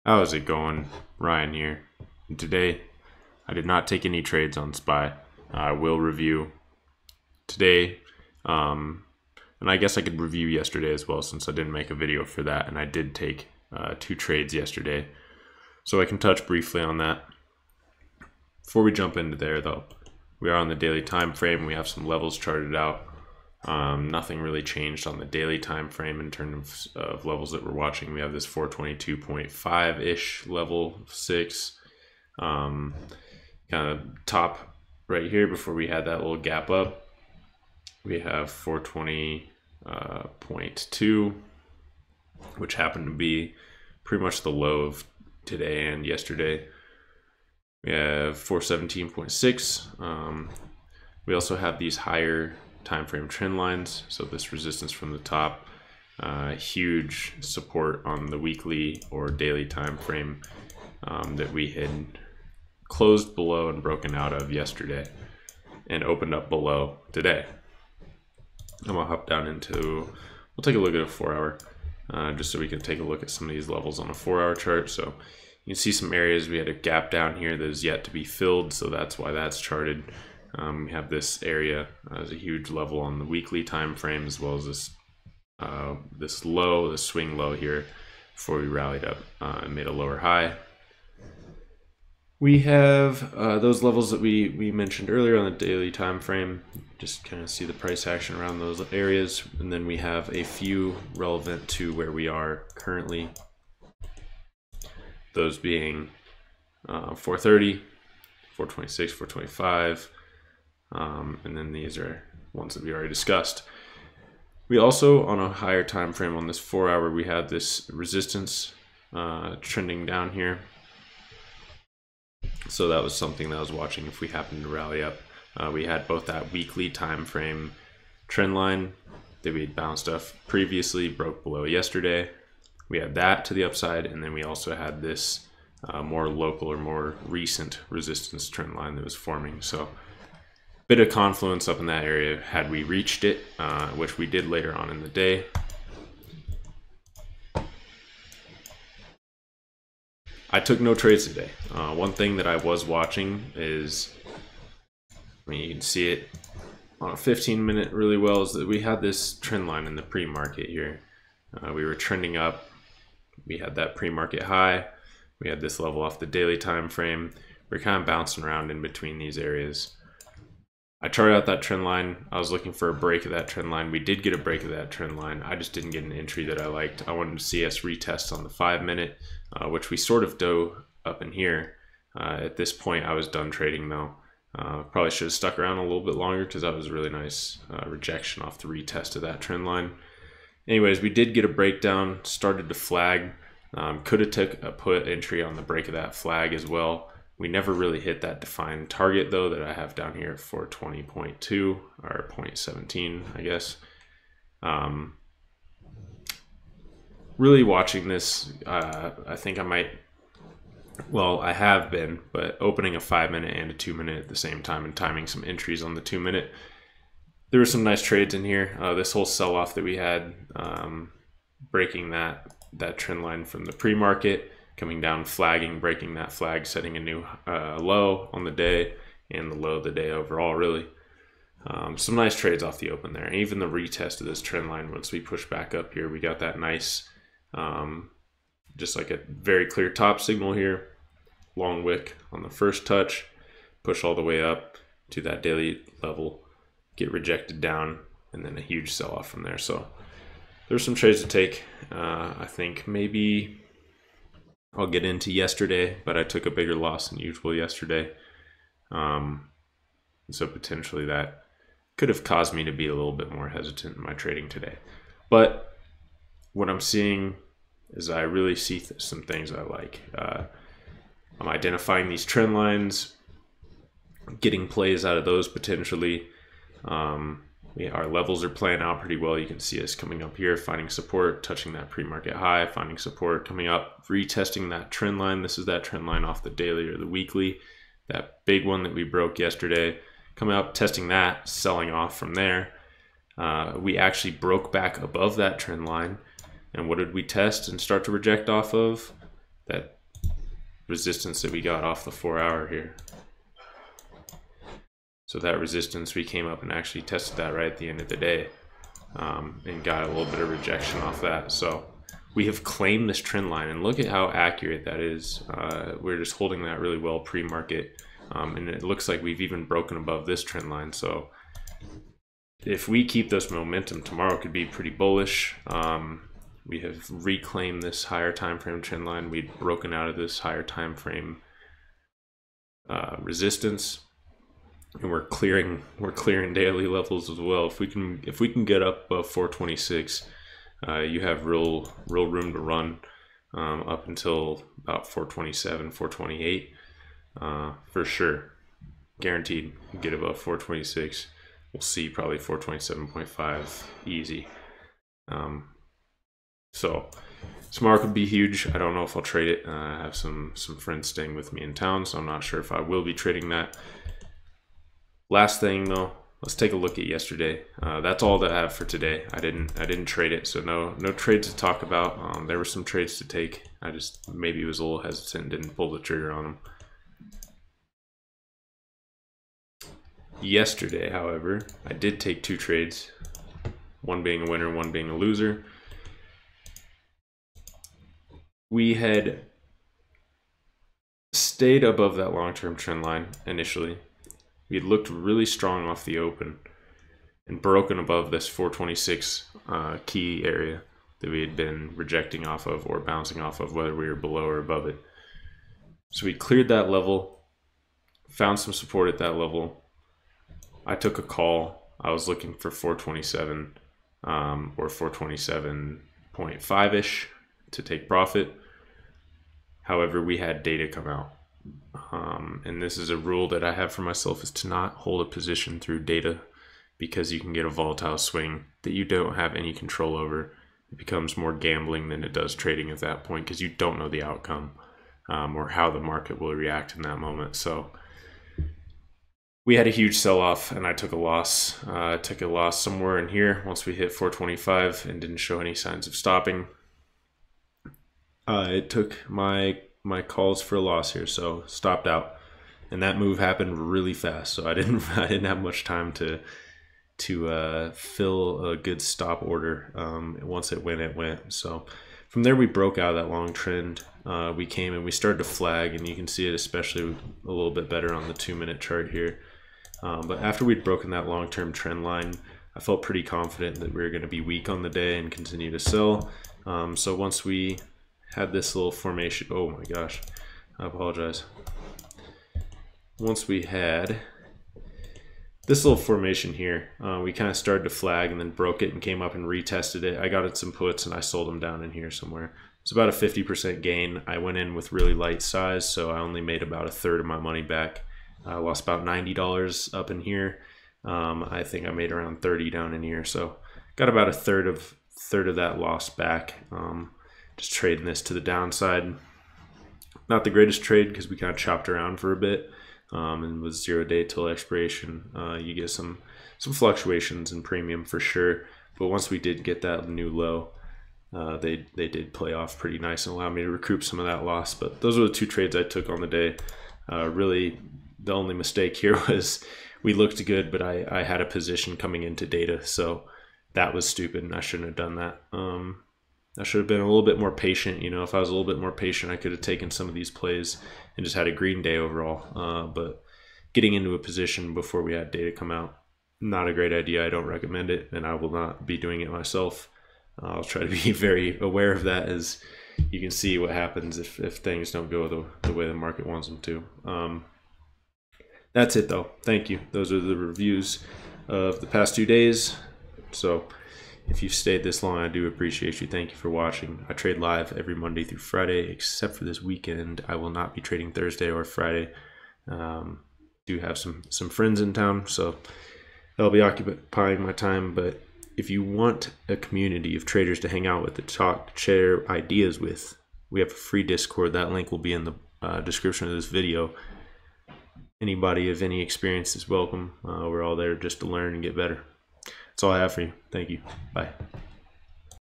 How's it going? Ryan here. And today, I did not take any trades on SPY. I will review today, and I guess I could review yesterday as well since I didn't make a video for that, and I did take 2 trades yesterday. So I can touch briefly on that. Before we jump into there though, we are on the daily time frame. We have some levels charted out. Nothing really changed on the daily time frame in terms of levels that we're watching. We have this 422.5-ish level 6, kind of top right here before we had that little gap up. We have 420.2, which happened to be pretty much the low of today and yesterday. We have 417.6. We also have these higher time frame trend lines, so this resistance from the top, huge support on the weekly or daily time frame that we had closed below and broken out of yesterday and opened up below today. I'm gonna hop down into, we'll take a look at a 4-hour just so we can take a look at some of these levels on a 4-hour chart. So you can see some areas we had a gap down here that is yet to be filled, so that's why that's charted. We have this area as a huge level on the weekly time frame, as well as this this swing low here before we rallied up and made a lower high. We have those levels that we mentioned earlier on the daily time frame. Just kind of see the price action around those areas, and then we have a few relevant to where we are currently. Those being 430, 426, 425. And then these are ones that we already discussed. We also, on a higher time frame on this 4-hour, we had this resistance trending down here. So that was something that I was watching if we happened to rally up. We had both that weekly time frame trend line that we had bounced off previously, broke below yesterday. We had that to the upside, and then we also had this more local or more recent resistance trend line that was forming. So bit of confluence up in that area had we reached it, which we did later on in the day. I took no trades today. One thing that I was watching is, I mean, you can see it on a 15-minute really well, is that we had this trend line in the pre-market here. We were trending up. We had that pre-market high. We had this level off the daily time frame. We're kind of bouncing around in between these areas. I charted out that trend line. I was looking for a break of that trend line. We did get a break of that trend line. I just didn't get an entry that I liked. I wanted to see us retest on the 5-minute, which we sort of dove up in here. At this point, I was done trading though. Probably should have stuck around a little bit longer because that was a really nice rejection off the retest of that trend line. Anyways, we did get a breakdown, started to flag. Could have took a put entry on the break of that flag as well. We never really hit that defined target though that I have down here for 20.2 or 0.17, I guess. Really watching this, I think I might, well, I have been, but opening a 5-minute and a 2-minute at the same time and timing some entries on the 2-minute. There were some nice trades in here. This whole sell-off that we had, breaking that trend line from the pre-market, coming down, flagging, breaking that flag, setting a new low on the day and the low of the day overall, really. Some nice trades off the open there. And even the retest of this trend line, once we push back up here, we got that nice, just like a very clear top signal here. Long wick on the first touch, push all the way up to that daily level, get rejected down, and then a huge sell-off from there. So there's some trades to take. I think maybe I'll get into yesterday, but I took a bigger loss than usual yesterday. So potentially that could have caused me to be a little bit more hesitant in my trading today. But what I'm seeing is I really see some things I like. I'm identifying these trend lines, getting plays out of those potentially. Our levels are playing out pretty well. You can see us coming up here, finding support, touching that pre-market high, finding support, coming up, retesting that trend line. This is that trend line off the daily or the weekly, that big one that we broke yesterday. Coming up, testing that, selling off from there. We actually broke back above that trend line. And what did we test and start to reject off of? that resistance that we got off the 4 hour here. So that resistance, we came up and actually tested that right at the end of the day, and got a little bit of rejection off that. So we have claimed this trend line, and look at how accurate that is. We're just holding that really well pre-market, and it looks like we've even broken above this trend line. So if we keep this momentum, tomorrow could be pretty bullish. We have reclaimed this higher time frame trend line. We'd broken out of this higher time frame resistance, and we're clearing daily levels as well. If we can get up above 426, you have real room to run up until about 427, 428 for sure. Guaranteed get above 426. We'll see probably 427.5 easy. So tomorrow could be huge. I don't know if I'll trade it. I have some friends staying with me in town, so I'm not sure if I will be trading that. Last thing though, let's take a look at yesterday. That's all that I have for today. I didn't trade it, so no trades to talk about. There were some trades to take. I just maybe was a little hesitant, didn't pull the trigger on them. Yesterday, however, I did take 2 trades, one being a winner, one being a loser. We had stayed above that long-term trend line initially. We had looked really strong off the open and broken above this 426 key area that we had been rejecting off of or bouncing off of, whether we were below or above it. So we cleared that level, found some support at that level. I took a call. I was looking for 427 or 427.5-ish to take profit. However, we had data come out. And this is a rule that I have for myself, is to not hold a position through data, because you can get a volatile swing that you don't have any control over. It becomes more gambling than it does trading at that point, because you don't know the outcome or how the market will react in that moment. So we had a huge sell-off and I took a loss. I took a loss somewhere in here once we hit 425 and didn't show any signs of stopping. It took my calls for a loss here, so stopped out, and that move happened really fast. So I didn't have much time to fill a good stop order. Once it went. So from there we broke out of that long trend. We came and we started to flag, and you can see it especially a little bit better on the 2-minute chart here. But after we'd broken that long-term trend line, I felt pretty confident that we were going to be weak on the day and continue to sell. So once we had this little formation, oh my gosh, I apologize. Once we had this little formation here, we kind of started to flag and then broke it and came up and retested it. I got in some puts and I sold them down in here somewhere. It's about a 50% gain. I went in with really light size, so I only made about 1/3 of my money back. I lost about $90 up in here. I think I made around 30 down in here, so got about a third of that loss back. Just trading this to the downside. Not the greatest trade because we kind of chopped around for a bit, and with 0 day till expiration, you get some fluctuations in premium for sure. But once we did get that new low, they did play off pretty nice and allow me to recoup some of that loss. But those are the 2 trades I took on the day. Really, the only mistake here was we looked good, but I had a position coming into data, so that was stupid, and I shouldn't have done that. I should have been a little bit more patient. You know, if I was a little bit more patient, I could have taken some of these plays and just had a green day overall. But getting into a position before we had data come out, not a great idea. I don't recommend it, and I will not be doing it myself. I'll try to be very aware of that, as you can see what happens if things don't go the way the market wants them to. That's it though. Thank you. Those are the reviews of the past 2 days. So if you've stayed this long, I do appreciate you. Thank you for watching. I trade live every Monday through Friday, except for this weekend. I will not be trading Thursday or Friday. Do have some friends in town, so they'll be occupying my time. But if you want a community of traders to hang out with, to talk, share ideas with, we have a free Discord. That link will be in the description of this video. Anybody of any experience is welcome. We're all there just to learn and get better. That's all I have for you. Thank you. Bye.